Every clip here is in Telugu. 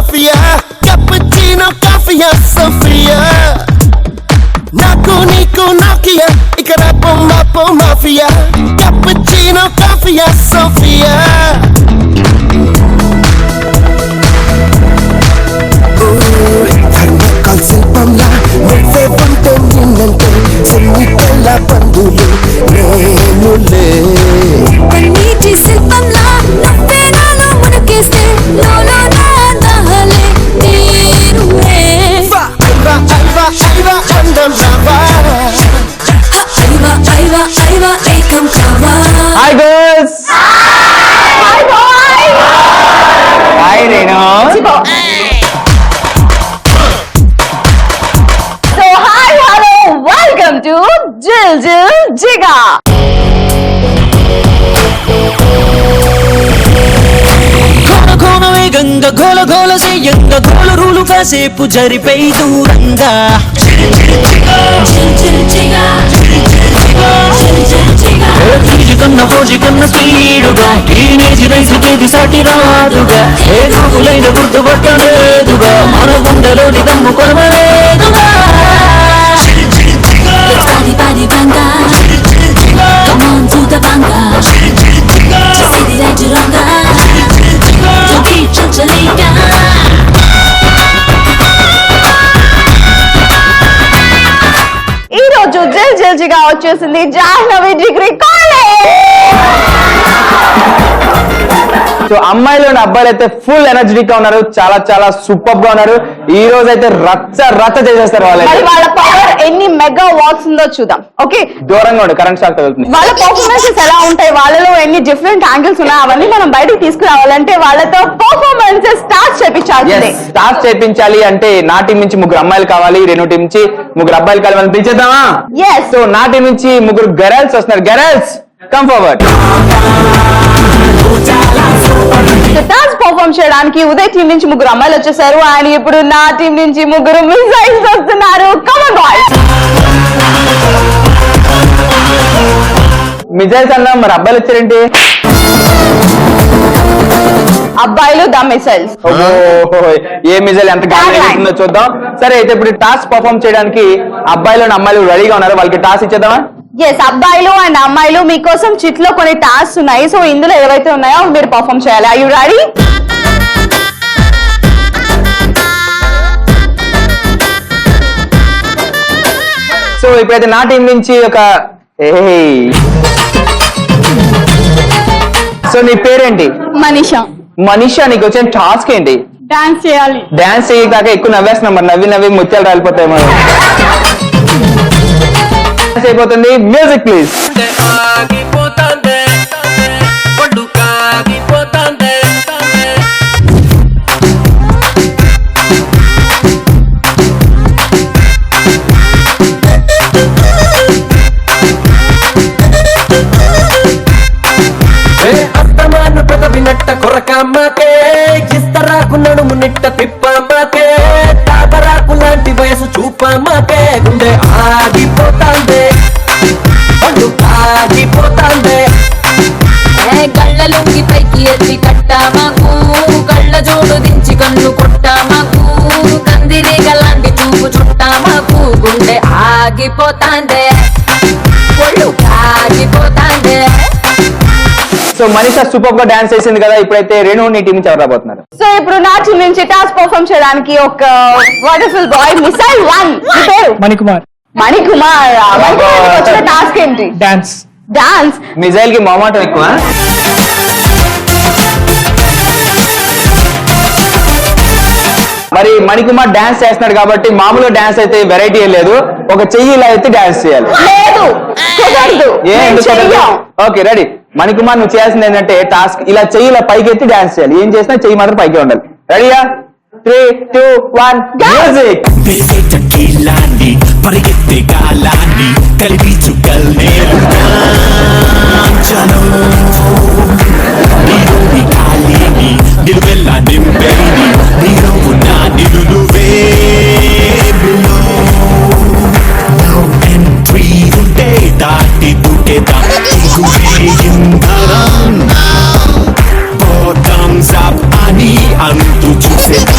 mafia, cappuccino, coffee, Sofia. Naku niku Nokia, ikarapo mapo mafia, cappuccino, coffee, Sofia. ధర్మకాల్ శిల్పంలా నువ్వే ఉంటే నిన్నంటే సున్నితల బంధులు నేనులే. కన్నీటి శిల్పంలా నువ్వే నాలో మునకేస్తే లోలో నా దహలే తీరులే. ఐవా ఐవా ఐవా అందం రావా, ఐవా ఐవా ఐవా ఏకం కావా. Hi girls. Hi boy. Hi Renu. Welcome to Jil Jil Jiga. ఘోల ఘోల వేగంగా ఘోల ఘోల సేయంగా ఘోల రూలు కాసేపు జరిపై దూరంగా ఫీజు కన్నా ఫోజు కన్నా స్పీడుగా టీనేజ్ రైసుకేది సాటి రాదుగా ఏ నాకులైన గుర్తుపట్టలేదుగా మన గుండెలోని దమ్ము కొనలేదుగా. Body body banga, come on to the banga. Just sit it at your ranga, don't be chanchalinga. ఈ రోజు జల్ జల్ జిగా వచ్చేసింది జాహ్నవి డిగ్రీ కాలేజ్. సో అమ్మాయిలు అండ్ అబ్బాయిలు అయితే ఫుల్ ఎనర్జెటిక్ గా ఉన్నారు, చాలా చాలా సూపర్ గా ఉన్నారు. ఈ రోజు అయితే రచ్చ రచ్చ చేసేస్తారు మరి వాళ్ళ పవర్ ఎన్ని మెగా వాట్స్ ఉందో చూద్దాం. ఓకే, దూరంగా ఉండు, కరెంట్ షాక్ తగులుతుంది. వాళ్ళ పర్ఫార్మెన్సెస్ ఎలా ఉంటాయి, వాళ్ళలో ఎన్ని డిఫరెంట్ యాంగిల్స్ ఉన్నాయి, అవన్నీ మనం బయటకు తీసుకురావాలంటే వాళ్ళతో పర్ఫార్మెన్సెస్ స్టార్ట్ చేపించాల్సిందే. స్టార్ట్ చేపించాలి అంటే నా టీం నుంచి ముగ్గురు అమ్మాయిలు కావాలి, రెండు టీం నుంచి ముగ్గురు అబ్బాయిలు కావాలి. మనం పిలిచేద్దామా? సో నా టీం నుంచి ముగ్గురు గర్ల్స్ వస్తున్నారు. Girls come forward. Dance perform చేయడానికి ఉదయ్ టీం నుంచి ముగ్గురు అమ్మాయిలు వచ్చేసారు, అండ్ ఇప్పుడు నా టీం నుంచి ముగ్గురు మిసైల్స్ వస్తున్నారు. Come on boys. మిజైల్స్ అన్నా, మరి అబ్బాయిలు వచ్చారేంటి? అబ్బాయిలు ద మిసైల్స్. ఏ మిజైల్ ఎంత గాలిస్తుందో చూద్దాం. సరే, అయితే ఇప్పుడు టాస్క్ పర్ఫార్మ్ చేయడానికి అబ్బాయిలు అండ్ అమ్మాయిలు రెడీగా ఉన్నారు. వాళ్ళకి టాస్క్ ఇచ్చేద్దామా? ఎస్, అబ్బాయిలు అండ్ అమ్మాయిలు మీకోసం చిట్ లో కొన్ని టాస్క్ ఉన్నాయి. సో ఇందులో ఏవైతే ఉన్నాయో మీరు పర్ఫార్మ్ చేయాలి. Are you ready? సో ఇప్పుడైతే నా టీం నుంచి ఒక సో నీ పేరేంటి? మనీషా. మనీషా, నీకు వచ్చిన టాస్క్ ఏంటి? డాన్స్ చేయాలి. డాన్స్ చేయక ఎక్కువ నవ్వేస్తున్నాం, మరి నవ్వి నవ్వి ముత్యాలు రాలిపోతాయి. మరి అయిపోతుంది. Music please. అస్తమాను పెదవినట్ట కొరకమ్మకే ఇస్తరాకు నడుము నిట్ట తిప్పమ్మకే తాబరాకు లాంటి వయసు చూపమ్మకే గుండె ఆగిపోతాందే పండు ఆగిపోతాందే. గళ్ళ లొంగి పైకి ఎత్తి కట్టామాకు కళ్ళ జోడు దించి కన్ను కొట్టామాకు కందిరీగ లాంటి చూపు చుట్టామాకు గుండె ఆగిపోతాందే ఒళ్ళు ఆగిపోతాందే. సో మనీషా సూపర్ గా డాన్స్ చేసింది కదా. ఇప్పుడైతే రేణు నీ టీం నుంచి ఎవరు రాబోతున్నారు? సో ఇప్పుడు నా టీం నుంచి టాస్క్ పర్ఫార్మ్ చేయడానికి ఒక వండర్ఫుల్ బాయ్ మిసైల్ 1. మీ పేరు? మణికుమార్. మణికుమార్. వచ్చిన టాస్క్ ఏంటి? డాన్స్. డాన్స్. మిజైల్ కి మొహమాటం ఎక్కువ. మరి మణికుమార్ డాన్స్ చేస్తున్నాడు కాబట్టి మామూలుగా డాన్స్ అయితే వెరైటీ లేదు, ఒక చెయ్యి ఇలా అయితే డాన్స్ చేయాలి. లేదు, కుదరదు. Okay, ready. మణికుమార్ నువ్వు చేయాల్సింది ఏంటంటే టాస్క్ ఇలా చెయ్యి ఇలా పైకి ఎత్తి డాన్స్ చేయాలి. ఏం చేసినా చెయ్యి మాత్రం పైకి ఉండాలి. రెడీయా? 3, 2, 1 మ్యూజిక్. పరిగెత్తే గాలాన్ని కలిపి చుక్కల్నే నిలువెల్లా నింపెని నీరు నా నిలువే ఎంట్రీ ఉంటే దాటి దుకేదా ఇంధరం బాటమ్స్ అప్ అని అంతు చూసేదా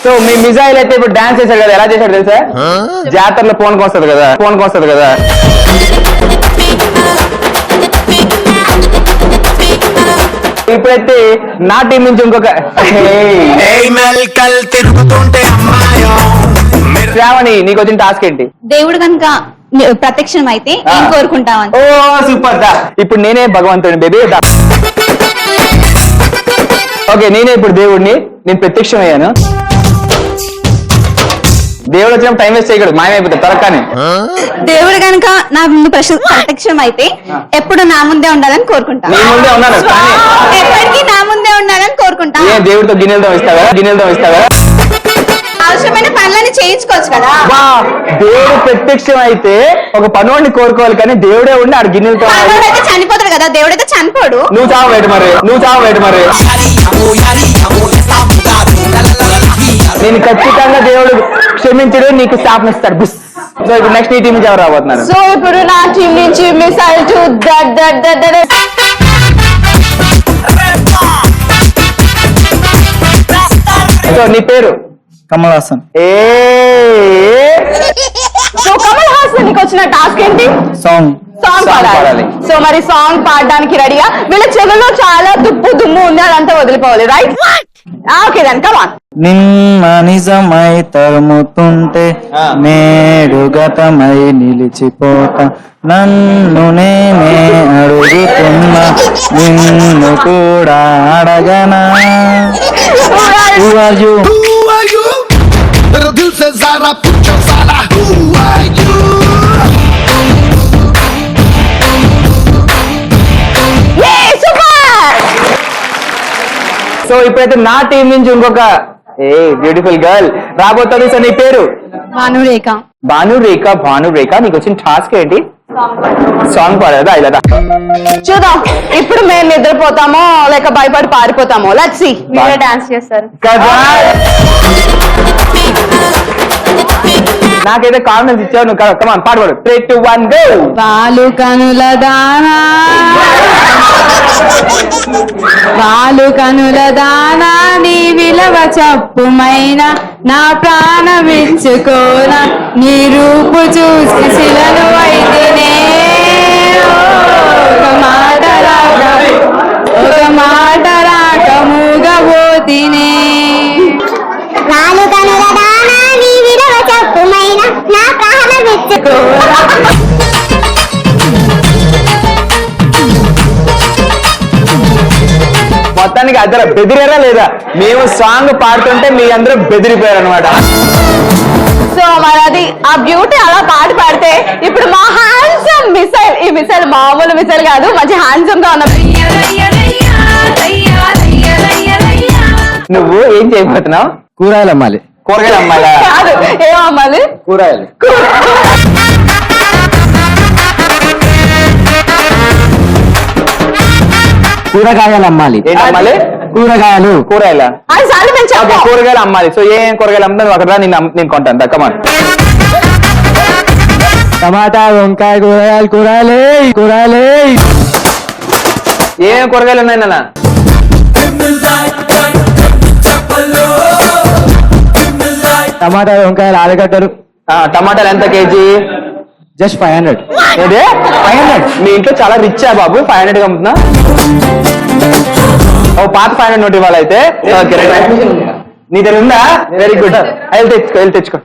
సో మీ మిజైల్ అయితే ఇప్పుడు డాన్స్ చేశాడు కదా, ఎలా చేశాడు తెలుసా? జాతరలో ఫోన్కి వస్తుంది కదా. ఇప్పుడైతే నా టీం నుంచి ఇంకొక తిరుగుతుంటే అమ్మాయో శ్రావణి, నీకు వచ్చిన టాస్క్ ఏంటి? దేవుడు కనుక ప్రత్యక్షం అయితే ఏం కోరుకుంటామని. ఓ సూపర్ దా. ఇప్పుడు నేనే భగవంతుని బేబీ దా. ఓకే, నేనే ఇప్పుడు దేవుడిని, నేను ప్రత్యక్షం అయ్యాను. దేవుడు వచ్చినప్పుడు టైం వేస్ట్ చేయకూడదు, మాయమైపోతుంది త్వరగానే. దేవుడు కనుక నా ముందు ప్రత్యక్షం అయితే ఎప్పుడు నా ముందే ఉండాలని కోరుకుంటా. నీ ముందే ఉన్నాను కానీ ఎప్పటికీ నా ముందే ఉండాలని కోరుకుంటా. ఏ దేవుడితో గిన్నెలతో ఇస్తావా? అవసరమైన పనులని చేయించుకోవచ్చు కదా. వా, దేవుడు ప్రత్యక్షం అయితే ఒక పనుడిని కోరుకోవాలి, కానీ దేవుడే ఉండి ఆడు గిన్నెలతో. అయితే చనిపోతాడు కదా, దేవుడైతే చనిపోడు. నువ్వు చావు వేడు మరి. నేను ఖచ్చితంగా దేవుడు క్షమించడు, నీకు శాపం ఇస్తాడు. బుస్. సో ఇప్పుడు నెక్స్ట్ ఈ టీం నుంచి ఎవరు రాబోతున్నారు? సో ఇప్పుడు నా టీం నుంచి మిసైల్ టు సో నీ పేరు? కమల్ హాసన్. సో కమల్ హాసన్ నీకు వచ్చిన టాస్క్ ఏంటి? సాంగ్ పాడాలి. సో మరి సాంగ్ పాడడానికి రెడీగా? వీళ్ళ చెవుల్లో చాలా దుమ్ము ఉంది, అదంతా వదిలిపోవాలి, right? Okay then come on. నిన్న నిజమై తరుముతుంటే నేడు గతమై నిలిచిపోతా, నన్ను నేనే అడుగుతున్నా, నిన్ను కూడా అడగనా. Who are you? तेरे दिल से ज़रा पूछो साला Who are you? సో ఇప్పుడైతే నా టీం నుంచి ఇంకొక బ్యూటిఫుల్ గర్ల్ రాబోతుంది. సో నీ పేరు? భానురేఖ. నీకు వచ్చిన టాస్క్ ఏంటి? సాంగ్ పాడదా? ఇలా చూద్దాం ఇప్పుడు మేము నిద్రపోతామో లేక భయపడి పారిపోతామో. Let's see. మీరే డాన్స్ చేస్తారు కదా. నాకైతే కాన్ఫిడెన్స్ ఇచ్చావు నువ్వు. కమాన్ పాడు. 3, 2, 1 గో. వాలు కనుల దానా నీ విలువ చప్పుమైన నా ప్రాణమిచ్చుకోన, నీ రూపు చూసి శిలను అయితేనే. ఒక మాట రాక మూగబోతినే. నాలు కనుల దానా నీ విలువ చప్పుమైన నా ప్రాణమిచ్చుకోన. మొత్తానికి అందరూ బెదిరారా లేదా? మేము సాంగ్ పాడుతుంటే మీ అందరూ బెదిరిపోయారు అనమాట. సో మరి అది ఆ బ్యూటీ అలా పాడితే ఇప్పుడు మా హ్యాండ్సమ్ మిసైల్, ఈ మిసైల్ మామూలు మిసైల్ కాదు, మంచి హ్యాండ్సమ్ గా ఉన్న. నువ్వు ఏం చేయబోతున్నావు? కూరగాయలు అమ్మాలి. కూరగాయలు అమ్మాలా? కాదు, ఏం అమ్మాలి? కూరగాయలు. కూరగాయలు అమ్మాలి. ఏంటి అమ్మాలి? కూరగాయలు. అది చాలు మేము చెప్పాం. కూరగాయలు అమ్మాలి. సో ఏం కూరగాయలు అమ్ముతా నువ్వు అక్కడ నేను కొంటాను. దక్కమని టమాటా, వంకాయ, కూరగాయలు. ఏం కూరగాయలు ఉన్నాయి నాన్న? టమాటా, వంకాయలు, ఆలుగడ్డలు. టమాటాలు ఎంత కేజీ? జస్ట్ 500. ఏదే 500? మీ ఇంట్లో చాలా రిచ్చా బాబు, 500 అమ్ముతున్నా? ఓ పాత 500 నోట్ ఇవ్వాలైతే. నీ దగ్గర ఉందా? Very good. వెళ్ళి తెచ్చుకో.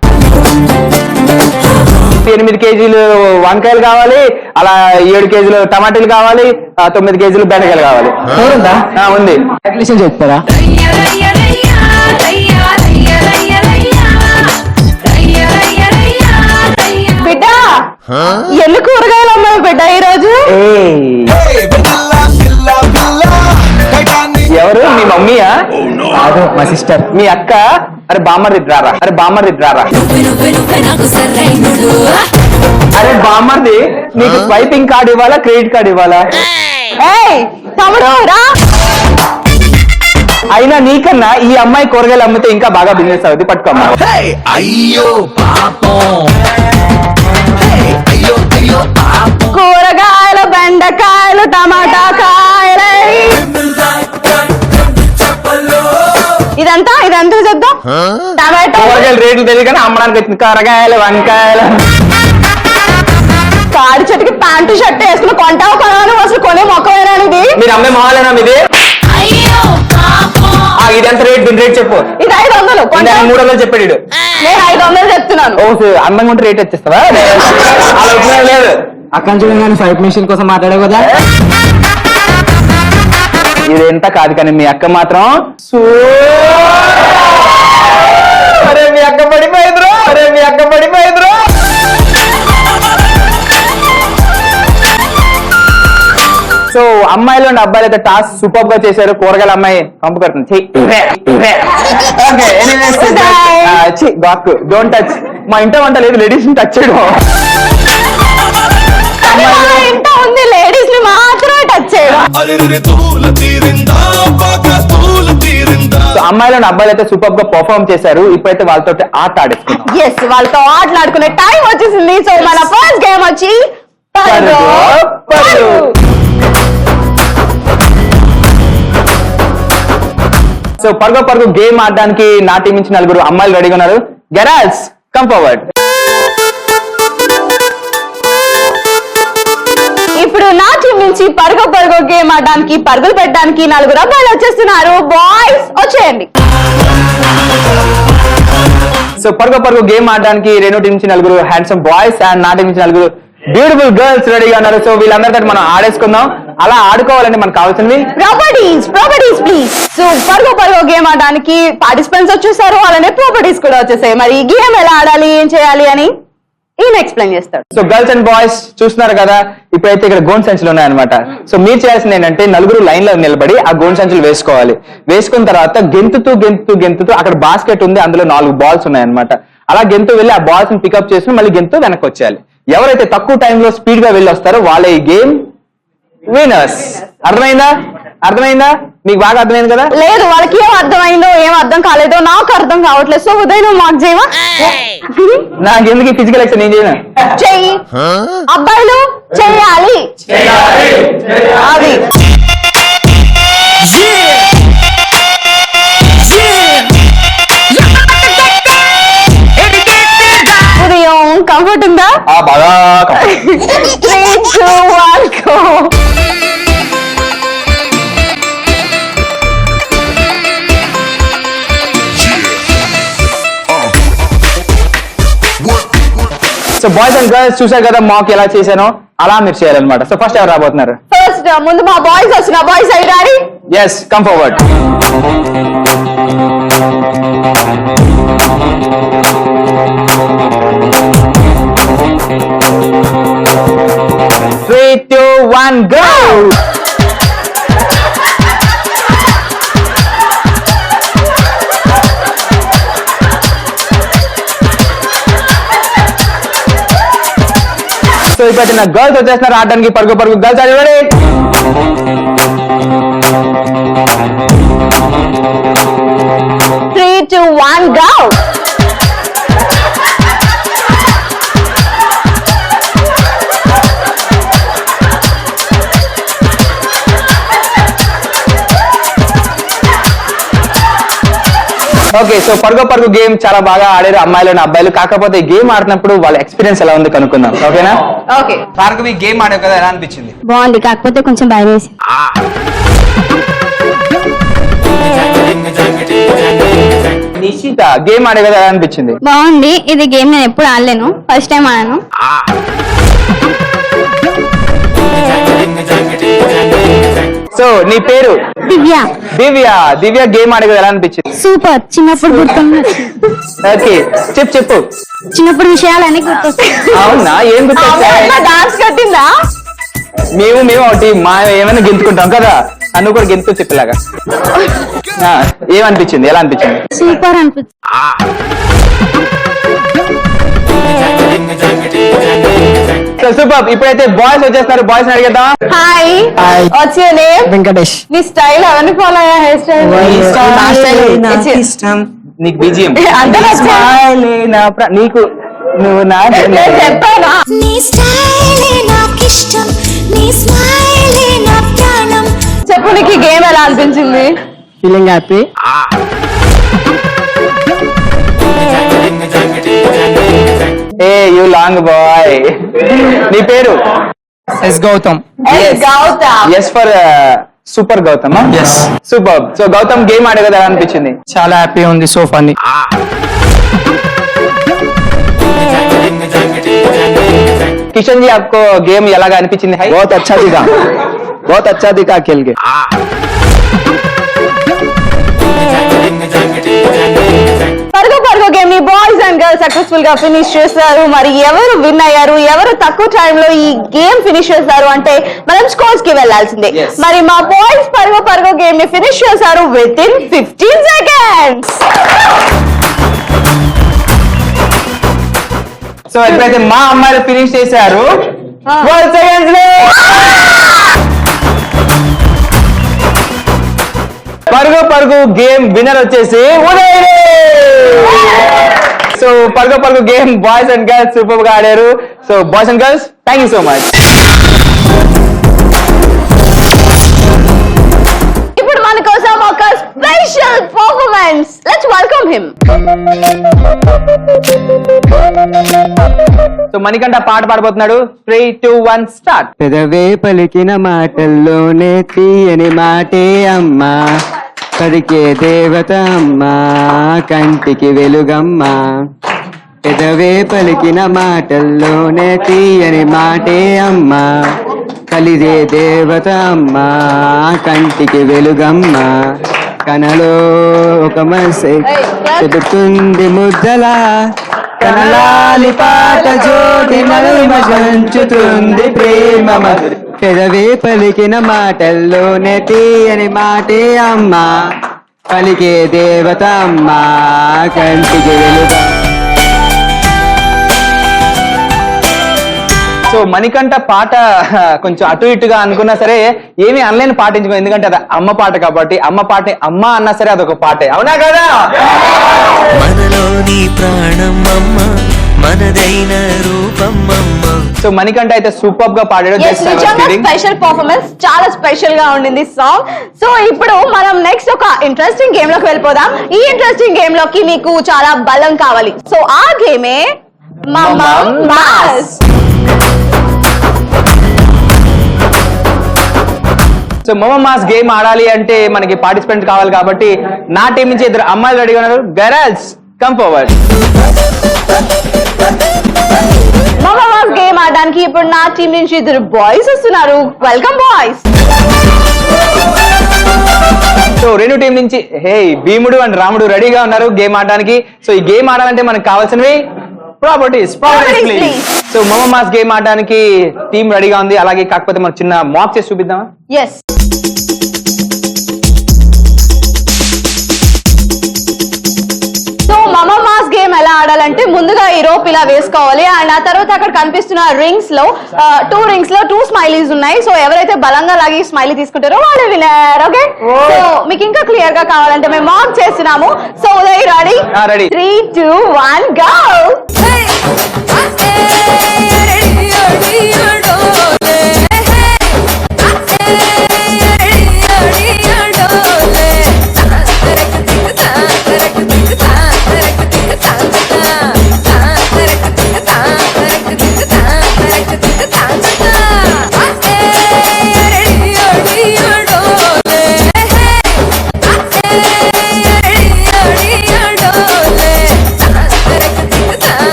8 కేజీలు వంకాయలు కావాలి, అలా 7 కేజీలు టమాటాలు కావాలి, 9 కేజీలు బెండకాయలు కావాలి. ఉంది. చెప్తారా? బిడ్డ ఎన్ని కూరగాయలు అమ్మాయి బిడ్డ ఈ రోజు? ఎవరు? మీ మమ్మీయా? కాదు, మా సిస్టర్. మీ అక్క? అరే బామ్మర్ది రారా. అరే బామ్మర్ది, నీకు స్వైపింగ్ కార్డ్ ఇవ్వాలా, క్రెడిట్ కార్డ్ ఇవ్వాలా? తమ్ముడు రా. అయినా నీకన్నా ఈ అమ్మాయి కూరగాయలు అమ్మితే ఇంకా బాగా బిజినెస్ అవుతుంది. పట్టుకోమ్మా. అయ్యో పాపం. కూరగాయలు, బెండకాయలు, టమాటా కాయలే ఇదంతా చేద్దాం. టమాటో కూరగాయల రేట్లు తెలియదు కానీ అమ్మడానికి వచ్చింది కూరగాయలు వంకాయలు. తాడి చెట్టుకి ప్యాంటు షర్ట్ వేసుకుని కొంటావు కొనాలి అసలు కొనే మొక్కమేనా ఇది? మీరు అమ్మే మాలేనా ఇది? ఇది ఎంత రేట్? దీని రేట్ చెప్పు. ఇది 500. 300 చెప్పాడు వీడు. నేను 500 చెప్తున్నాను. అందంగా ఉంటే రేట్ వచ్చేస్తావా? అలా ఉపయోగం లేదు. అక్కడ చూడండి 5 మిషన్ కోసం మాట్లాడే కదా. ఇది ఎంత కాదు కానీ మీ అక్క మాత్రం అరే మీ అక్క పడిపోయిందిరా. సో అమ్మాయిలు అండ్ అబ్బాయిలు అయితే టాస్క్ సూపర్ గా చేశారు. కూరగాయల అమ్మాయి కంపు కడుతుంది. Don't touch. మా ఇంట వంట లేదు లేడీస్ ని టచ్ చేయడం. ఇంత ఉంది లేడీస్ ని మాత్రమే టచ్ చేయడం. సో అమ్మాయిలు అండ్ అబ్బాయిలు అయితే సూపర్ గా పర్ఫార్మ్ చేశారు. ఇప్పుడైతే వాళ్ళతో ఆట ఆడిస్తున్నాం. ఎస్, వాళ్ళతో ఆటలాడుకునే టైం వచ్చేసింది. సో మన ఫస్ట్ గేమ్ వచ్చి పరుగు పరుగు. సో పరుగు గేమ్ ఆడడానికి నా టీం నుంచి 4 అమ్మాయిలు రెడీగా ఉన్నారు. Girls come forward. ఇప్పుడు నా టీం నుంచి పరుగు గేమ్ ఆడడానికి పరుగులు పెట్టడానికి 4 అబ్బాయిలు వచ్చేస్తున్నారు. బాయ్స్ వచ్చేయండి. సో పరుగు గేమ్ ఆడడానికి రేణు టీం నుంచి 4 హ్యాండ్సమ్ బాయ్స్ అండ్ నా టీం నుంచి 4 బ్యూటిఫుల్ గర్ల్స్ రెడీగా ఉన్నారు. సో వీళ్ళందరితో మనం ఆడేసుకుందాం. అలా ఆడుకోవాలంటే మనకు కావాల్సింది ప్రాపర్టీస్ ప్లీజ్. సో పరుగు గేమ్ ఆడడానికి పార్టిసిపెంట్స్ వచ్చేసారు, అలానే ప్రాపర్టీస్ కూడా వచ్చేసాయి. మరి ఈ గేమ్ ఎలా ఆడాలి, ఏం చేయాలి అని ఈయన ఎక్స్ప్లెయిన్ చేస్తాడు. సో గర్ల్స్ అండ్ బాయ్స్ చూస్తున్నారు కదా, ఇప్పుడైతే ఇక్కడ గోన్ సంచులు ఉన్నాయన్నమాట. సో మీరు చేయాల్సింది ఏంటంటే 4 లైన్ లో నిలబడి ఆ గోన్ సంచులు వేసుకోవాలి. వేసుకున్న తర్వాత గెంతుతూ అక్కడ బాస్కెట్ ఉంది, అందులో 4 బాల్స్ ఉన్నాయన్నమాట. అలా గెంతు వెళ్ళి ఆ బాల్స్ ని పికప్ చేసుకుని మళ్ళీ గెంతు వెనక్కి వచ్చేయాలి. ఎవరైతే తక్కువ టైంలో స్పీడ్ గా వెళ్ళి వస్తారో వాళ్ళే ఈ గేమ్ విన్నర్స్. అర్థమైందా? మీకు బాగా అర్థమైంది కదా? లేదు, వాళ్ళకి ఏం అర్థమైందో ఏం అర్థం కాలేదో నాకు అర్థం కావట్లేదు. సో ఉదయం నువ్వు మాకు చేయవా? నాకు ఎందుకు ఫిజికల్ ఎక్సర్సైజ్ నేను చేయను. చెయ్యి. అబ్బాయిలు చెయ్యాలి. అది ఉదయం కంఫర్ట్ ఉందా? బాగా 3, 2, 1 go. So boys and girls చూసారు కదా మాక్ ఎలా చేశానో, అలా మీరు చేయాలన్నమాట. సో ఫస్ట్ ఎవరు రాబోతున్నారు? ఫస్ట్ ముందు మా బాయ్స్ వచ్చిన. బాయ్స్ అయి రాడి. Yes, come forward. Three, 2, 1 go. So ఇప్పుడు నా గర్ల్స్ వచ్చేస్తున్నారు ఆడడానికి. పరుగు girls are you ready? 3, 2, 1 go. Okay, so పరుగు గేమ్ చాలా బాగా ఆడారు అమ్మాయిలు అబ్బాయిలు. కాకపోతే ఈ గేమ్ ఆడినప్పుడు వాళ్ళ ఎక్స్పీరియన్స్ ఎలా ఉంది కనుక్కుందాం. ఓకేనా? ఓకే. భార్గవి గేమ్ ఆడావు కదా, ఎలా అనిపించింది? బాగుంది, కాకపోతే కొంచెం భయం వేసి. నిశ్చిత గేమ్ ఆడే కదా, ఎలా అనిపించింది? బాగుంది. ఇది గేమ్ నేను ఎప్పుడు ఆడలేను, ఫస్ట్ టైం ఆడాను. సో నీ పేరు? దివ్య గేమ్ ఆడే కదా, ఎలా అనిపించింది? సూపర్. చిన్నప్పుడు గుర్తుంది. ఓకే, చెప్పు. చిన్నప్పుడు విషయాలన్నీ గుర్తొస్తాయి. అవునా? ఏం గుర్తొచ్చాయి? డాన్స్ కట్టిందా? మేము ఒకటి మా ఏమైనా గెంతుకుంటాం కదా, నువ్వు కూడా గెంతు చెప్పేలాగా. ఏమనిపించింది? ఎలా అనిపించింది? సూపర్ అనిపించింది. సూపర్. ఇప్పుడైతే బాయ్స్ వచ్చేస్తారు. బాయ్స్ అడిగేద్దాం. Hi. What's your name? Venkatesh. నీ స్టైల్ అవన్నీ ఫాలో అయ్యా? హెయిర్ స్టైల్ నీకు బీజిఎం నీకు నువ్వు నా చెప్పానా? నీ స్టైలే నాకిష్టం, నీ స్మైలే నా ప్రాణం. చెప్పు, నీకు గేమ్ ఎలా అనిపించింది? Feeling happy. ఏ యూ లాంగ్ బాయ్. నీ పేరు? Yes Gautham. Gautham. Yes for super Gautham. Yes. Super. So Gautham game ఆడే కదా అనిపించింది? చాలా హ్యాపీ ఉంది, సో ఫన్నీ. किशन जी आपको गेम ఎలాగా అనిపించింది? बहुत अच्छा दिखा, बहुत अच्छा दिखा खेल के. పరుగు పరుగు గేమ్ ని బాయ్స్ అండ్ గర్ల్స్ సక్సెస్ఫుల్ గా ఫినిష్ చేస్తారు. మరి ఎవరు విన్ అయ్యారు, ఎవరు తక్కువ టైం లో ఈ గేమ్ ఫినిష్ చేస్తారు అంటే మనం స్కోర్స్ కి వెళ్లాల్సిందే. Yes. మరి మా బాయ్స్ పరుగు పరుగు గేమ్ ని ఫినిష్ చేశారు విత్ ఇన్ 15 seconds. సో ఎప్పుడైతే మా అమ్మాయిలు ఫినిష్ చేశారు 12 seconds లో పరుగు పరుగు గేమ్ విన్నర్ వచ్చేసి ఉదయ్. సో పరుగు పరుగు game boys and girls super గా ఆడారు. So boys and girls thank you so much. ఇప్పుడు మన కోసం ఒక special performance. Let's welcome him. So Manikanta పాట పాడబోతున్నాడు. 3, 2, 1 స్టార్ట్. పెదవే పలికిన మాటల్లోనే తీయని మాటే అమ్మా, పలికే దేవత అమ్మా, కంటికి వెలుగమ్మా. పెదవే పలికిన మాటల్లోనే తీయని మాటే అమ్మా, కలిదే దేవత అమ్మా, కంటికి వెలుగమ్మా. కనలో ఒక మనసే చెబుతుంది ముద్దలా, కనలాలి పాట జ్యోతి నలుమ సంచుతుంది ప్రేమ మధురి. పెదవే పలికిన మాటల్లోనే తీయని మాటే అమ్మా, పలికే దేవత అమ్మా, కంటికి వెలుగా. సో మణికంఠ పాట కొంచెం అటు ఇటుగా అనుకున్నా సరే ఏమీ అనలేని పాటించుకో, ఎందుకంటే అది అమ్మ పాట కాబట్టి. అమ్మ పాటని అమ్మ అన్నా సరే అదొక పాటే, అవునా కదా? మనలోని ప్రాణం అమ్మ, మనదైన రూపం అమ్మ. సో మణికంఠ అయితే సూపర్ గా పాడాడు. స్పెషల్ పర్ఫార్మెన్స్, చాలా స్పెషల్ గా ఉండింది సాంగ్. సో ఇప్పుడు మనం నెక్స్ట్ ఒక ఇంట్రెస్టింగ్ గేమ్ లోకి వెళ్ళిపోదాం. ఈ ఇంట్రెస్టింగ్ గేమ్ లోకి మీకు చాలా బలం కావాలి. సో ఆ గేమే మమ్మమ్ మాస్. సో మమ్మ మాస్ గేమ్ ఆడాలి అంటే మనకి పార్టిసిపెంట్ కావాలి కాబట్టి నా టీం నుంచి 2 అమ్మాయిలు రెడీగా ఉన్నారు. Girls come forward. మమ్మమ్ మాస్ గేమ్ ఆడడానికి ఇప్పుడు నా టీం నుంచి 2 బాయ్స్ వస్తున్నారు. Welcome boys. సో 2 టీం నుంచి హే భీముడు అండ్ రాముడు రెడీగా ఉన్నారు గేమ్ ఆడడానికి. సో ఈ గేమ్ ఆడాలంటే మనకు కావాల్సినవి ప్రాపర్టీస్ ప్లీజ్. సో మమ్మ మాస్ గేమ్ ఆడడానికి టీం రెడీగా ఉంది. అలాగే కాకపోతే మనం చిన్న మాక్ చేసి చూపిద్దామా? ఎస్. సో మమ్మమ్ మాస్ గేమ్ ఎలా ఆడాలంటే ముందుగా ఈ రోప్ ఇలా వేసుకోవాలి. అండ్ ఆ తర్వాత అక్కడ కనిపిస్తున్న రింగ్స్ లో 2 రింగ్స్ లో 2 స్మైలీస్ ఉన్నాయి. సో ఎవరైతే బలంగా లాగి స్మైలీ తీసుకుంటారో వాళ్ళే విన్నర్. ఓకే, సో మీకు ఇంకా క్లియర్ గా కావాలంటే మేము మాక్ చేస్తున్నాము. So Uday ready? Ready. 3, 2, 1 go.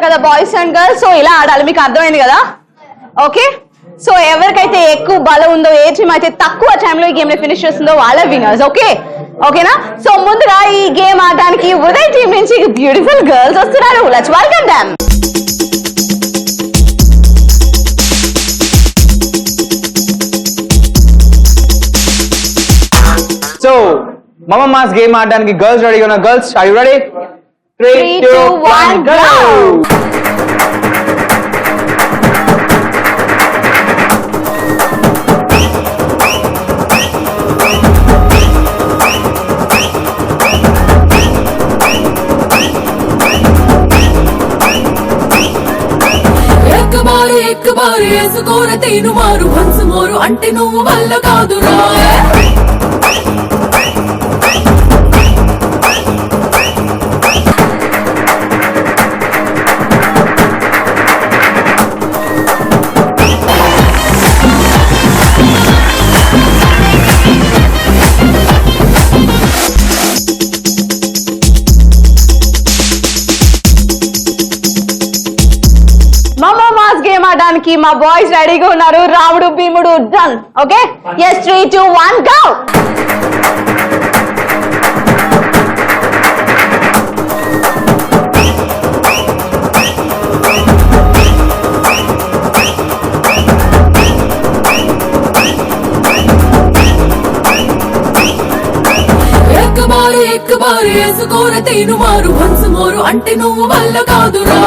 కదా బాయ్స్ అండ్ గర్ల్స్. సో ఇలా ఆడాలి, మీకు అర్థమైంది కదా? ఓకే, సో ఎవరికైతే ఎక్కువ బలం ఉందో, ఏ టీమ్ అయితే తక్కువ టైంలో ఈ గేమ్ ని ఫినిష్ చేస్తుందో వాళ్ళ విన్నర్స్. ఓకే, ఓకేనా? సో ముందుగా ఈ గేమ్ ఆడడానికి ఉదయ్ టీం నుంచి బ్యూటిఫుల్ గర్ల్స్ వస్తున్నారు. Let's welcome them. సో మమ్మ మాస్ గేమ్ ఆడడానికి గర్ల్స్ రెడీగా ఉన్నారు. Girls are you ready? 3, 2, 1 go. एक बार एक ఎక్కబారు వేసుకోర తేను మారు హంసు మోరు అంటే నువ్వు వల్ల కాదురా మమా మాస్ గేమ్ ఆడడానికి మా బాయ్స్ రెడీగా ఉన్నారు. Ramudu Bheemudu done. Okay, yes 3 2 1 go. ఎక్కబారు వేసుకోర తేను మారు హంసు మోరు అంటే నువ్వు వల్ల కాదురా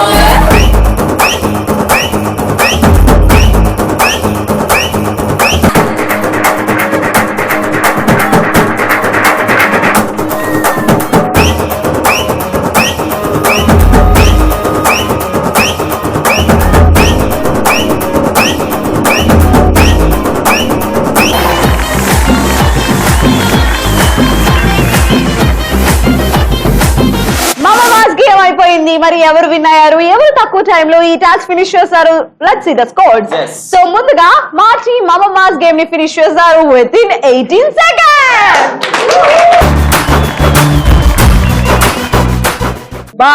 మమా మాస్ గేమ్ అయిపోయింది. మరి ఎవరు విన్ అయ్యారు, ఎవరు తక్కువ టైంలో ఈ టాస్క్ ఫినిష్ చేశారు? Let's see the scores. So ముందుగా మా టీం మమా మాస్ గేమ్ ని ఫినిష్ చేశారు విత్ ఇన్ 18 సెకండ్స్. బా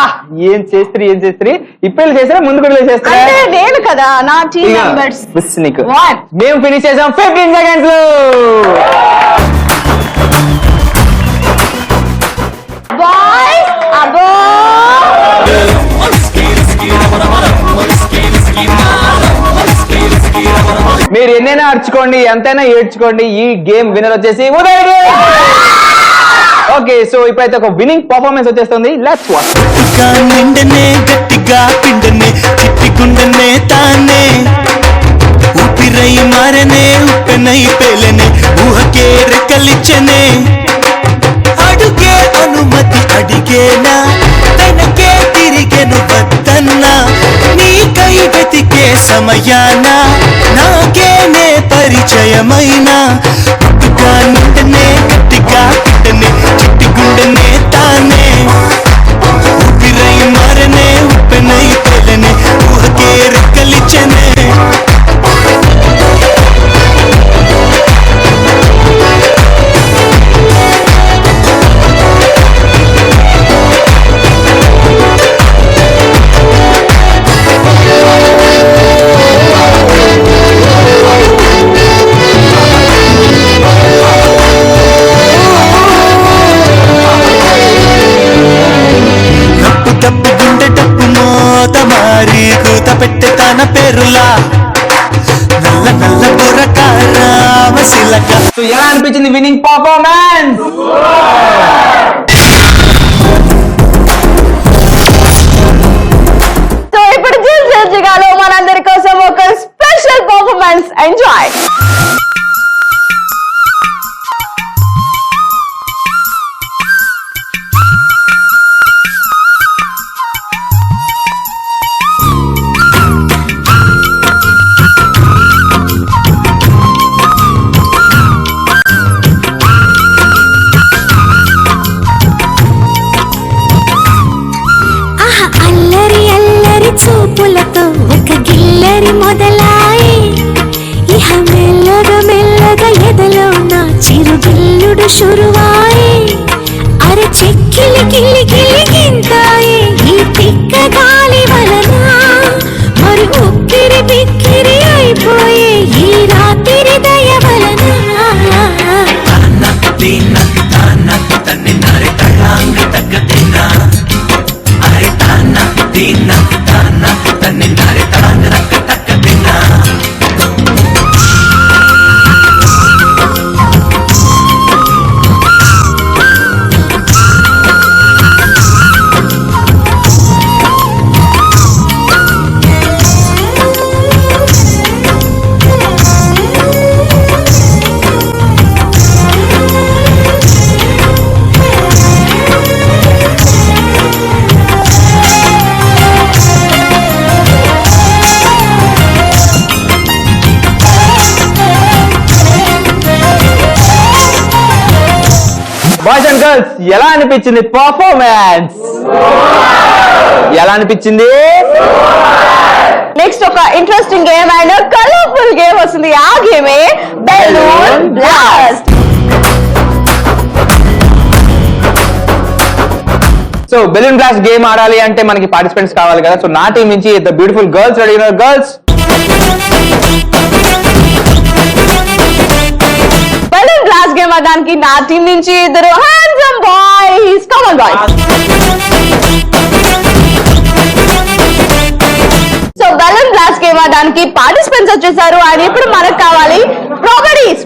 ఏం చేస్త్రీ ఇప్పుడు చేస్తారా ముందు కూడా చేస్తారా? అంటే నేను కదా నా టీం మెంబర్స్. నీకు What? మేము ఫినిష్ చేసాం 15 సెకండ్స్ లో. బాయ్స్ అబ్బో మీరు ఎన్నైనా అర్చుకోండి, ఎంతైనా ఏడ్చుకోండి, ఈ గేమ్ విన్నర్ వచ్చేసి ఉదయ్. ఓకే, సో ఇప్పుడైతే ఒక విన్నింగ్ పర్ఫార్మెన్స్ వచ్చేస్తుంది. Let's watch. నిండనే గట్టిగా పిండనే చిట్టి గుండెనే తానే ఊపిరై మారనే ఉప్పెనై పేలనే ఊహకే రెక్కలిచ్చనే అడుగే అనుమతి అడిగేనా వెనకే తిరిగెను వద్దన్నా నీకై వెతికే సమయాన నాకేనే పరిచయమైనా పుట్టుగా నిండనే గట్టిగా పిండనే చిట్టి గుండెనే తానే ఊపిరై మారనే ఉప్పెనై పేలనే ఊహకే రెక్కలిచ్చనే పెట్టే తన పేరులా నల్ల నల్ల బుర్రకారామశిలక. సో ఎలా అనిపించింది విన్నింగ్ పర్ఫార్మెన్స్? సో ఇప్పుడు జిగాలో మనందరి కోసం ఒక స్పెషల్ పర్ఫార్మెన్స్ ఎంజాయ్. చూపులతో ఒక గిల్లరి మొదలాయి ఇహ మెల్లగా మెల్లగా ఎదలో నా చిరుగిల్లుడు శురువాయి అరే చెక్కిలి గిల్లి గిల్లి గింతాయి ఈ తిక్క గాలి వలన మరి ఉక్కిరి బిక్కిరి అయిపోయే ఈ రాత్రి దయ వలన గర్ల్స్ ఎలా అనిపించింది పర్ఫార్మెన్స్? ఎలా అనిపించింది? నెక్స్ట్ ఒక interesting game and colourful game వస్తుంది. ఆ గేమే balloon blast. So balloon blast game ఆడాలి అంటే మనకి పార్టిసిపెంట్స్ కావాలి కదా. సో నా టీం నుంచి ద బ్యూటిఫుల్ గర్ల్స్ రెడీ ఉన్నారు. గర్ల్స్ బెలూన్ బ్లాస్ట్ గేమ్ ఆడడానికి నా టీం నుంచి ఇద్దరు handsome boys. Come on boys. So balloon blast game ఆడడానికి పార్టిసిపెంట్స్ వచ్చేసారు అండ్ ఇప్పుడు మనకు కావాలి ప్రాపర్టీస్.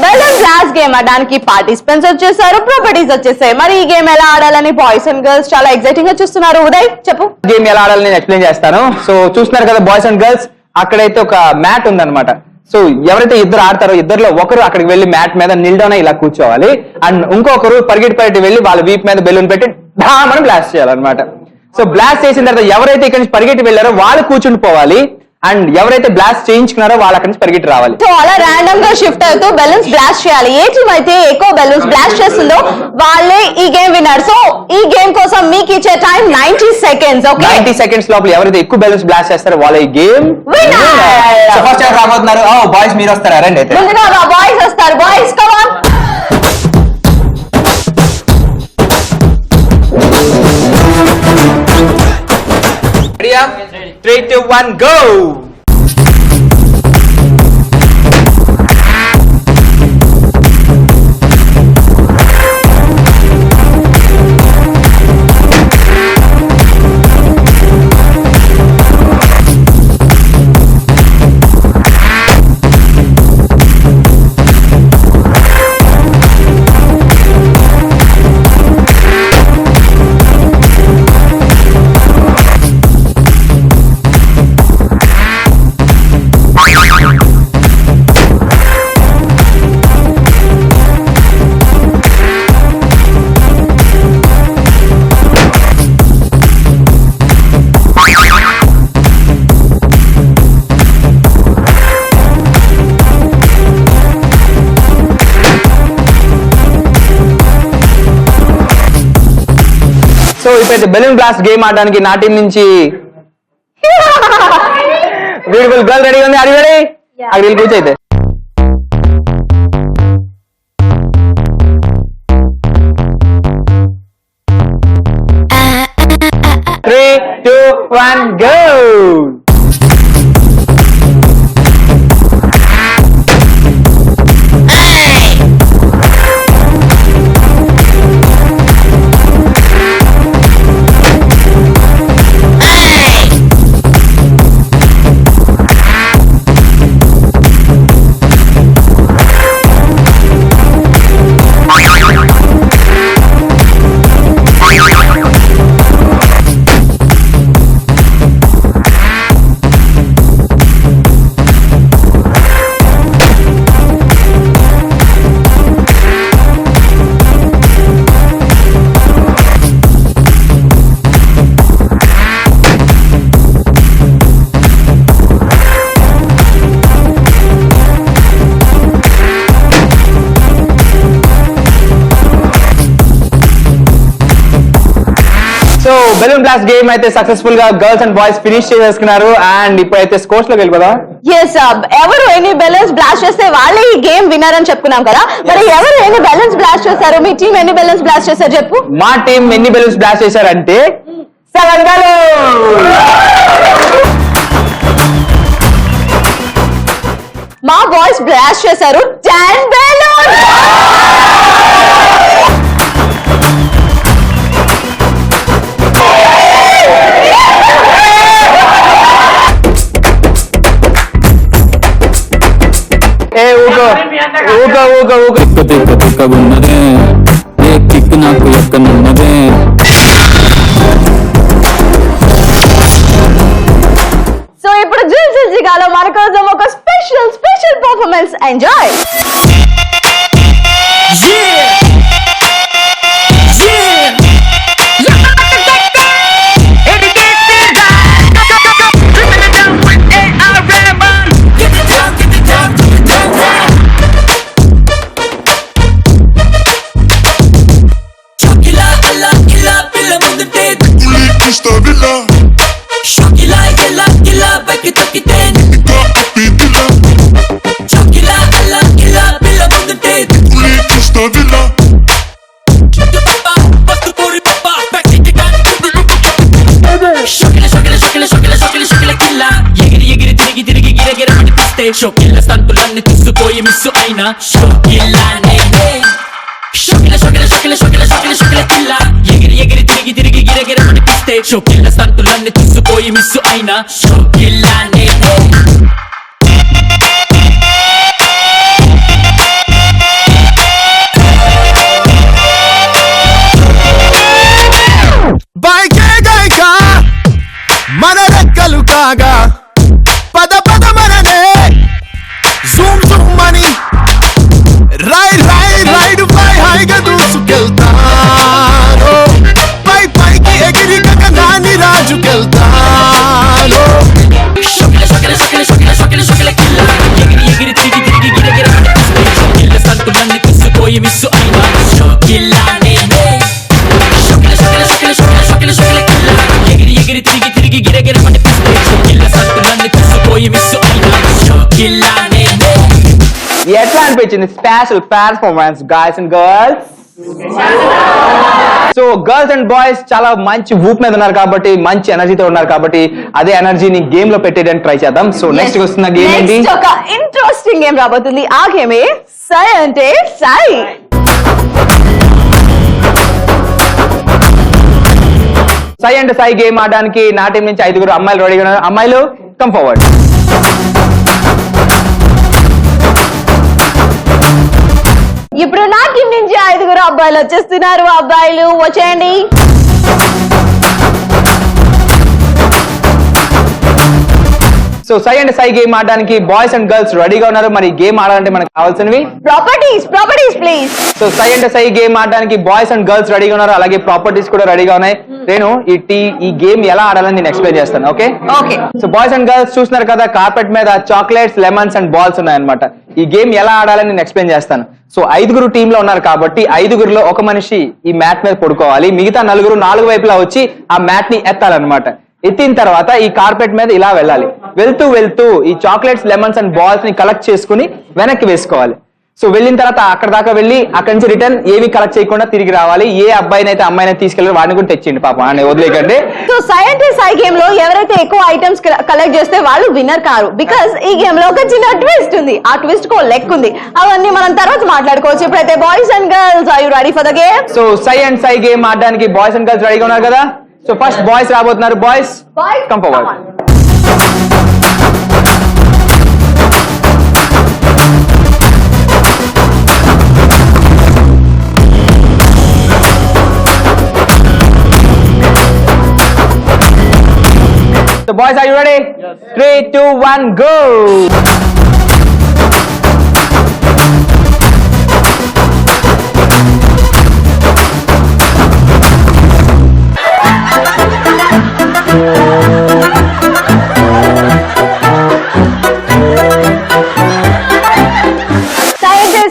బెలూన్ బ్లాస్ట్ గేమ్ ఆడడానికి పార్టిసిపెంట్స్ వచ్చేసారు, ప్రాపర్టీస్ వచ్చేసాయి. మరి ఈ గేమ్ ఎలా ఆడాలని బాయ్స్ అండ్ గర్ల్స్ చాలా ఎక్సైటింగ్ గా చూస్తున్నారు. ఉదయ్ చెప్పు. గేమ్ ఎలా ఆడాలని నేను ఎక్స్ప్లెయిన్ చేస్తాను. సో చూస్తున్నారు కదా బాయ్స్ అండ్ గర్ల్స్, అక్కడైతే ఒక మ్యాట్ ఉందన్నమాట. సో ఎవరైతే ఇద్దరు ఆడతారో ఇద్దరులో ఒకరు అక్కడికి వెళ్లి మ్యాట్ మీద నిల్డోన ఇలా కూర్చోవాలి అండ్ ఇంకొకరు పరిగెట్టి వెళ్ళి వాళ్ళ వీప్ మీద బెలూన్ పెట్టి ఢామని బ్లాస్ట్ చేయాలన్నమాట. సో బ్లాస్ట్ చేసిన తర్వాత ఎవరైతే ఇక్కడ నుంచి పరిగెట్టి వెళ్ళారో వాళ్ళు కూర్చుని పోవాలి అండ్ ఎవరైతే బ్లాస్ట్ చేయించుకున్నారో వాళ్ళు అక్కడి నుంచి పరిగెట్టి రావాలి. సో అలా ర్యాండమ్ గా షిఫ్ట్ అవుతూ బెలూన్స్ బ్లాస్ట్ చేయాలి. ఏ టీం అయితే ఎక్కువ బెలూన్స్ బ్లాస్ట్ చేస్తుందో వాళ్ళే ఈ గేమ్ విన్నర్. సో ఈ గేమ్ కోసం మీకు ఇచ్చే టైం 90 సెకండ్స్. ఓకే, 90 సెకండ్స్ లోపల ఎవరైతే ఎక్కువ బెలూన్స్ బ్లాస్ట్ చేస్తారో వాళ్ళ ఈ గేమ్ విన్నర్. ఫస్ట్ ఎవరు రాబోతున్నారు? బాయ్స్ మీరు వస్తారా? రండి అయితే. ముందుగా బాయ్స్ వస్తారు. Boys come on. రెడీయా? 3, 2, 1 go. సో ఇప్పుడైతే బెలూన్ బ్లాస్ట్ గేమ్ ఆడడానికి నా టీం నుంచి బ్యూటిఫుల్ గర్ల్ రెడీ ఉంది. అది రెడీ? అక్కడ వెళ్ళి కూర్చోయితే. 3, 2, 1 go. So balloon blast game అయితే సక్సెస్ఫుల్ గా గర్ల్స్ అండ్ బాయ్స్ ఫినిష్ చేసేసుకున్నారు అండ్ ఇప్పుడైతే స్కోర్స్ లోకి వెళ్ళిపోదా. ఎస్, ఎవరు ఎన్ని బెలూన్స్ బ్లాస్ట్ చేస్తే వాళ్ళే ఈ గేమ్ విన్నర్ అని చెప్పుకున్నాం కదా. మరి ఎవరు ఎన్ని బెలూన్స్ బ్లాస్ట్ చేశారు? మీ టీం ఎన్ని బెలూన్స్ బ్లాస్ట్ చేశారు చెప్పు. మా టీం ఎన్ని బెలూన్స్ బ్లాస్ట్ చేశారంటే 7 బెలూన్స్. మా బాయ్స్ బ్లాస్ట్ చేశారు 10 బెలూన్స్. ఉన్నదే ఏ కిక్ నాకు ఎక్కనున్నదే. సో ఇప్పుడు జిల్జిగాలో మన కోసం ఒక special performance enjoy. Mr. Villa. Shokila, gila, gila, baki taki ten. Ika api dilla. Shokila, alla, gila, billa bundute. Uli Mr. Villa. Papa, pastu puri papa, baki tikan. Shokila, shokila, shokila, shokila, shokila, shokila, killa. Yegiri, yegiri, tirigi, tirigi, gira, gira, mani piste. Shokila, stantulanni తీసుకుపోయి మిస్సు అయినా. Shokila, నేనే. Shokila, shokila, shokila, shokila, shokila, shokila, killa. Yegiri, yegiri, tirigi, tirigi, gira, gira, mani piste. Shokila, stantulanni తీసుకుపోయి మిస్సు అయినా. Shokila, నేనే. బైకే గైకా మన రెక్కలు కాగా పద పద మననే జూమ్ జూమ్ అని రైడ్ ఫ్లై హైగా దూసుకెళ్తాను పైకి ఎగిరి గగనాన్ని రాజుకెళ్తాను Shokila, shokila, shokila, shokila, shokila, shokila, killa. Yegiri, yegiri, tirigi, tirigi, gira, gira, mani piste. Shokila, stantulanni తీసుకుపోయి మిస్సు అయినా. Shokila, నేనే. Shokila, shokila, shokila, shokila, shokila, shokila, killa. Yegiri, yegiri, tirigi, tirigi, gira, gira, mani piste. Shokila, stantulanni తీసుకుపోయి మిస్సు అయినా. Shokila, నేనే. ఎట్లా అనిపించింది special performance guys and girls? So girls and boys చాలా మంచి ఊప్ మీద ఉన్నారు కాబట్టి, మంచి ఎనర్జీతో ఉన్నారు కాబట్టి అదే ఎనర్జీని గేమ్ లో పెట్టేయడానికి ట్రై చేద్దాం. సో నెక్స్ట్ వస్తున్న గేమ్ ఏంటి? నెక్స్ట్ ఒక ఇంట్రెస్టింగ్ గేమ్ రాబోతుంది. ఆ గేమే సై అంటే సై. సై అండ్ సై గేమ్ ఆడడానికి నా టీం నుంచి 5 అమ్మాయిలు రెడీగా ఉన్నారు. అమ్మాయిలు కమ్ ఫార్వర్డ్. ఇప్పుడు నా టీం నుంచి 5 అబ్బాయిలు వచ్చేస్తున్నారు. అబ్బాయిలు వచ్చేయండి. సో సై అండ్ సై గేమ్ ఆడడానికి బాయ్స్ అండ్ గర్ల్స్ రెడీగా ఉన్నారు. మరి గేమ్ ఆడాలంటే మనకు కావాల్సినవి ప్రాపర్టీస్ ప్లీజ్. సో సై అండ్ సై గేమ్ ఆడడానికి బాయ్స్ అండ్ గర్ల్స్ రెడీగా ఉన్నారు. అలాగే ప్రాపర్టీస్ కూడా రెడీగా ఉన్నాయి. నేను ఈ గేమ్ ఎలా ఆడాలని నేను ఎక్స్ప్లెయిన్ చేస్తాను. Okay. So boys and girls చూస్తున్నారు కదా, కార్పెట్ మీద చాక్లెట్స్, లెమన్స్ అండ్ బాల్స్ ఉన్నాయన్నమాట. ఈ గేమ్ ఎలా ఆడాలని నేను ఎక్స్ప్లెయిన్ చేస్తాను. సో 5 టీమ్ లో ఉన్నారు కాబట్టి 5లో ఒక మనిషి ఈ మ్యాట్ మీద పడుకోవాలి. మిగతా 4 4 వైపులా వచ్చి ఆ మ్యాట్ ని ఎత్తాలన్నమాట. ఎత్తిన తర్వాత ఈ కార్పెట్ మీద ఇలా వెళ్ళాలి. వెళ్తూ ఈ చాక్లెట్స్, లెమన్స్ అండ్ బాల్స్ ని కలెక్ట్ చేసుకుని వెనక్కి వేసుకోవాలి. సో వెళ్ళిన తర్వాత అక్కడ దాకా వెళ్ళి అక్కడి నుంచి రిటర్న్ ఏవి కలెక్ట్ చేయకుండా తిరిగి రావాలి. ఏ అబ్బాయినైతే అమ్మాయిని తీసుకెళ్ళి వాడిని కూడా తెచ్చిండి పాపం, అని వదిలేకండి. సో సై అంటే సై గేమ్ లో ఎవరైతే ఎక్కువ ఐటమ్స్ కలెక్ట్ చేస్తే వాళ్ళు విన్నర్ కారు. బికాస్ ఈ గేమ్ లో ఒక చిన్న ట్విస్ట్ ఉంది. ఆ ట్విస్ట్ కో లెక్క ఉంది. అవన్నీ మనం తర్వాత మాట్లాడుకోవచ్చు. ఇప్పుడైతే boys and girls, are you ready for the game? So సై అండ్ సై గేమ్ ఆడడానికి బాయ్స్ అండ్ గర్ల్స్ రెడీగా ఉన్నారు కదా. సో ఫస్ట్ బాయ్స్ రాబోతున్నారు. Boys come forward. So boys, are you ready? Yes. 3, 2, 1, go!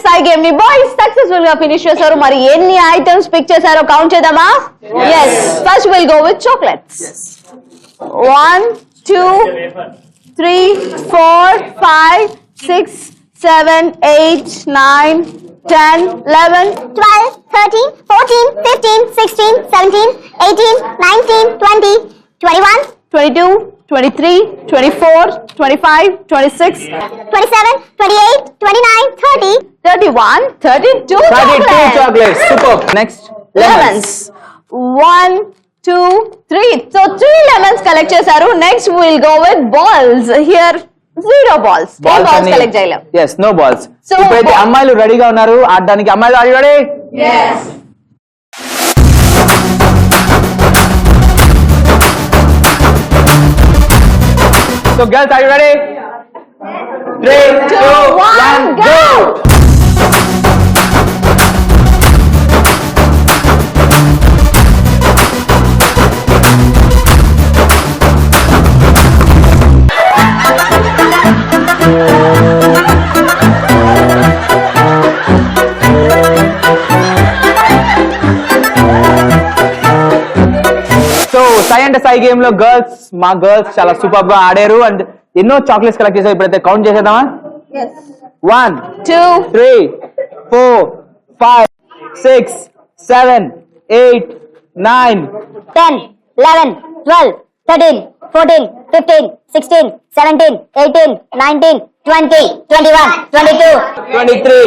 Sye game ని బాయ్స్ సక్సెస్ఫుల్ గా ఫినిష్ చేశారు. మరి ఎన్ని ఐటమ్స్ పిక్ చేశారో కౌంట్ చేద్దామా? yes. First we'll go with chocolates. 1, 2, 3, 4, 5, 6, 7, 8, 9, 10, 11, 12, 13, 14, 15, 16, 17, 18, 19, 20, 21, 22, 23, 24, 25, 26, 27, 28, 29, 30. 31, 32 32 chocolates. Super. Next, lemons. 1, 2, 3. So 3 lemons collect చేశారు. Next we'll go with balls. Here 0 balls. Balls collect చేయలేం. Yes, no balls. So ఇప్పుడైతే అమ్మాయిలు రెడీగా ఉన్నారు ఆడడానికి. అమ్మాయిలు are you ready? Yes. So girls, are you ready? 3, 2, 1, go! So Sai అంటే సాయి గేమ్ లో మా గర్ల్స్ చాలా సూపర్ గా ఆడారు అండ్ ఎన్నో చాక్లెట్స్ కలెక్ట్ చేశారు. ఇప్పుడైతే కౌంట్ చేసేద్దామా? 1 2 3 4 5 6 7 8 9 10, 11, 12, 13, 14, 15, 16, 17, 18, 19, 20, 21, 22, 23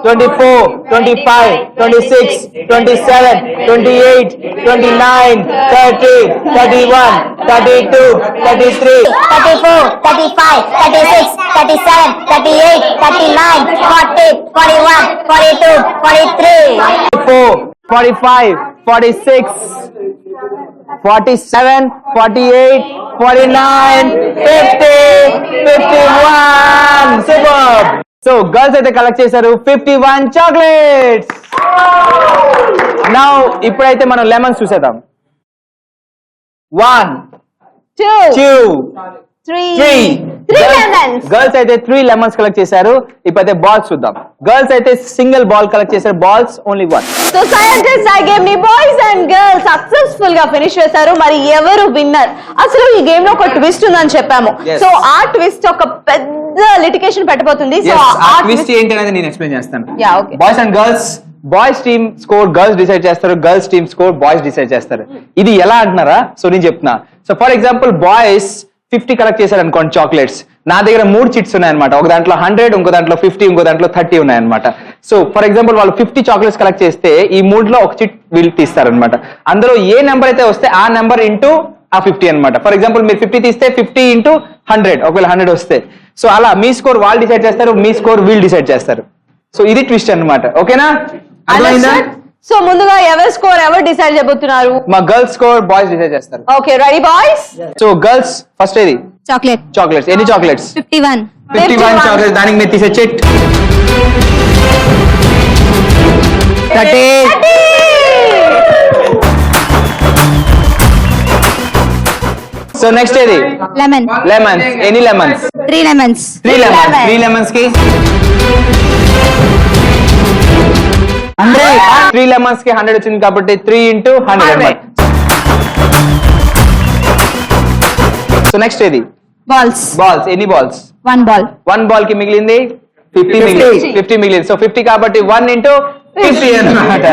24 25 26 27 28 29 30 31 32 33 34, 35, 36, 37, 38, 39, 40, 41, 42, 43, 44 45 46 47 48 49 50 51 సూపర్. సో గర్ల్స్ అయితే కలెక్ట్ చేశారు 51 చాక్లెట్స్. నౌ ఇప్పుడైతే మనం లెమన్స్ చూసేద్దాం. 1 2 3 గర్ల్స్ అయితే 3 లెమన్స్ కలెక్ట్ చేశారు. ఇప్పుడైతే బాల్స్ చూద్దాం. గర్ల్స్ అయితే సింగిల్ బాల్ కలెక్ట్ చేశారు. Balls only 1. So Sai game ని బాయ్స్ అండ్ గర్ల్స్ సక్సెస్ఫుల్ గా ఫినిష్ చేశారు. మరి ఎవరు విన్నర్? అసలు ఈ గేమ్ లో ఒక ట్విస్ట్ ఉందని చెప్పాము. సో ఆ ట్విస్ట్ ఒక పెద్ద లిటిగేషన్ పెట్టబోతుంది. సో ఆ ట్విస్ట్ ఏంటి అనేది నేను ఎక్స్ప్లెయిన్ చేస్తాను. Okay. Boys and girls, boys team score girls decide చేస్తారు, girls team score boys decide చేస్తారు. ఇది ఎలా అంటున్నారా? సో నేను చెప్తున్నా. So for example boys 50 collect చేశారు అనుకోండి చాక్లెట్స్. నా దగ్గర 3 చిట్స్ ఉన్నాయన్నమాట. ఒక దాంట్లో 100, ఇంకో దాంట్లో 50, ఇంకో దాంట్లో 30 ఉన్నాయన్నమాట. సో ఫర్ ఎగ్జాంపుల్ వాళ్ళు 50 చాక్లెట్స్ కలెక్ట్ చేస్తే ఈ 3లో ఒక చిట్ వీళ్ళు తీస్తారనమాట. అందులో ఏ నెంబర్ అయితే వస్తే ఆ నెంబర్ ఇంటూ ఆ 50 అనమాట. ఫర్ ఎగ్జాంపుల్ మీరు 50 తీస్తే 50 ఇంటూ 100, ఒకవేళ 100 వస్తే. సో అలా మీ స్కోర్ వాళ్ళు డిసైడ్ చేస్తారు, మీ స్కోర్ వీళ్ళు డిసైడ్ చేస్తారు. సో ఇది ట్విస్ట్ అన్నమాట. ఓకేనా? అర్థమైందా? సో ముందుగా ఎవరి స్కోర్ ఎవరు డిసైడ్ చేయబోతున్నారు? మా గర్ల్స్ స్కోర్ బాయ్స్ డిసైడ్ చేస్తారు. Okay, ready boys? So girls first ఏది? చాక్లెట్స్. ఎన్ని చాక్లెట్స్? 51 చాక్లెట్స్. దానికి మీరు తీసే చిట్ 30. సో నెక్స్ట్ ఏది? లెమన్స్. ఎన్ని లెమన్స్? 3 lemons 3 లెమన్స్ కి 100. 3 లెమన్స్ కి 100 వచ్చింది కాబట్టి 3 into 100 అన్నమాట. సో నెక్స్ట్ ఏది? బాల్స్. ఎన్ని బాల్స్? 1 ball 1 బాల్ కి మిగిలింది 50 మిగిలింది. సో 50 కాబట్టి 1 into 50 అన్నమాట.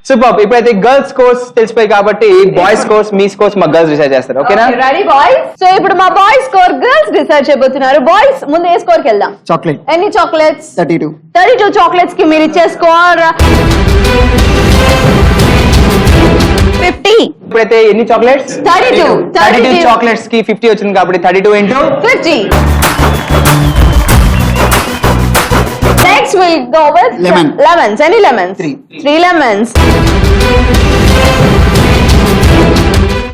సూపర్. ఇప్పుడైతే గర్ల్స్ స్కోర్స్ తెలిసిపోయి కాబట్టి బాయ్స్ స్కోర్స్, మీ స్కోర్స్ మా గర్ల్స్ డిసైడ్ చేస్తారు. ఓకేనా? Ready boys? సో ఇప్పుడు మా బాయ్స్ స్కోర్ గర్ల్స్ డిసైడ్ చేయబోతున్నారు. బాయ్స్ ముందు ఏ స్కోర్ కి వెళ్దాం? చాక్లెట్. ఎన్ని చాక్లెట్స్? 32 చాక్లెట్స్ కి మీరు ఇచ్చే స్కోర్ 50. ఇప్పుడైతే ఎన్ని చాక్లెట్స్? 32 చాక్లెట్స్ కి 50 వచ్చింది కాబట్టి 32 into 50. Next we'll go with lemons. Any lemons? 3 lemons.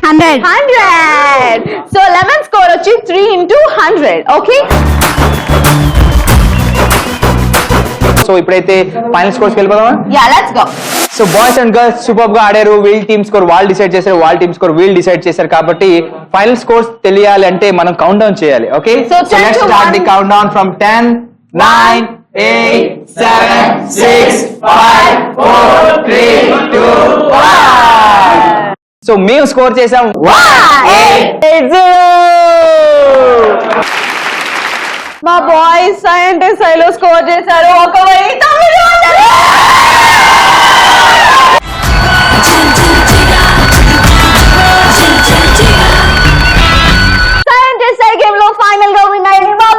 100. So lemon score వచ్చి 3 into 100. Okay? సో ఇప్పుడైతే ఫైనల్ స్కోర్స్ కి వెళ్ళిపోదామా? Yeah, let's go. So boys and girls super గా ఆడారు. వీల్ టీమ్ స్కోర్ వాళ్ళు డిసైడ్ చేశారు, వాళ్ళ టీమ్ స్కోర్ వీళ్ళు డిసైడ్ చేశారు. కాబట్టి ఫైనల్ స్కోర్స్ తెలియాలి అంటే మనం కౌంట్ డౌన్ చేయాలి. Okay? So let's start the count down from 10 9 8 7 6 5 4 3 2 1. So మేము స్కోర్ చేసాం 180. మా బాయ్స్ సైంటిస్ట్ లో స్కోర్ చేశారు 1900. సైంటిస్ట్ గేమ్ లో ఫైనల్ గా విన్ అయింది మా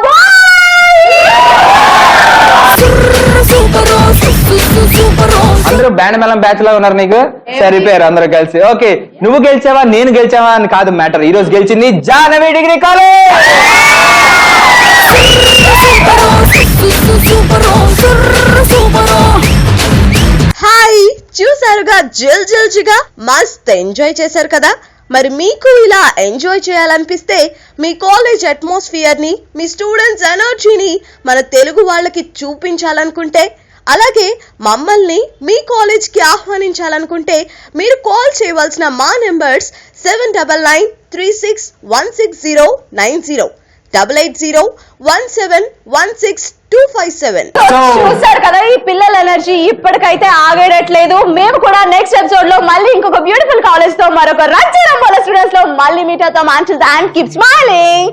అందరూ బ్యాండ్ మేళం బ్యాచ్ లా ఉన్నారు. నీకు సరిపోయారు అందరూ కలిసి. ఓకే, నువ్వు గెలిచావా నేను గెలిచావా అని కాదు మ్యాటర్. ఈ రోజు గెలిచింది జాహ్నవి డిగ్రీ కాలేజ్. హాయ్, చూసారుగా జిల్జిల్జిగా మస్త్ ఎంజాయ్ చేశారు కదా. మరి మీకు ఇలా ఎంజాయ్ చేయాలనిపిస్తే మీ కాలేజ్ అట్మాస్ఫియర్ ని, మీ స్టూడెంట్స్ ఎనర్జీని మన తెలుగు వాళ్ళకి చూపించాలనుకుంటే, అలాగే మమ్మల్ని మీ కాలేజ్కి ఆహ్వానించాలనుకుంటే మీరు కాల్ చేయవలసిన మా నెంబర్స్ 7993616090. 8801716257. చూసారు కదా ఈ పిల్లల ఎనర్జీ ఇప్పటికైతే ఆగేటట్లేదు. మేము కూడా నెక్స్ట్ ఎపిసోడ్ లో మళ్ళీ ఇంకొక బ్యూటిఫుల్ కాలేజ్ తో మరొక రంజన స్టూడెంట్స్ లో మళ్ళీ మీట్ అవుతాం. Until then keep smiling.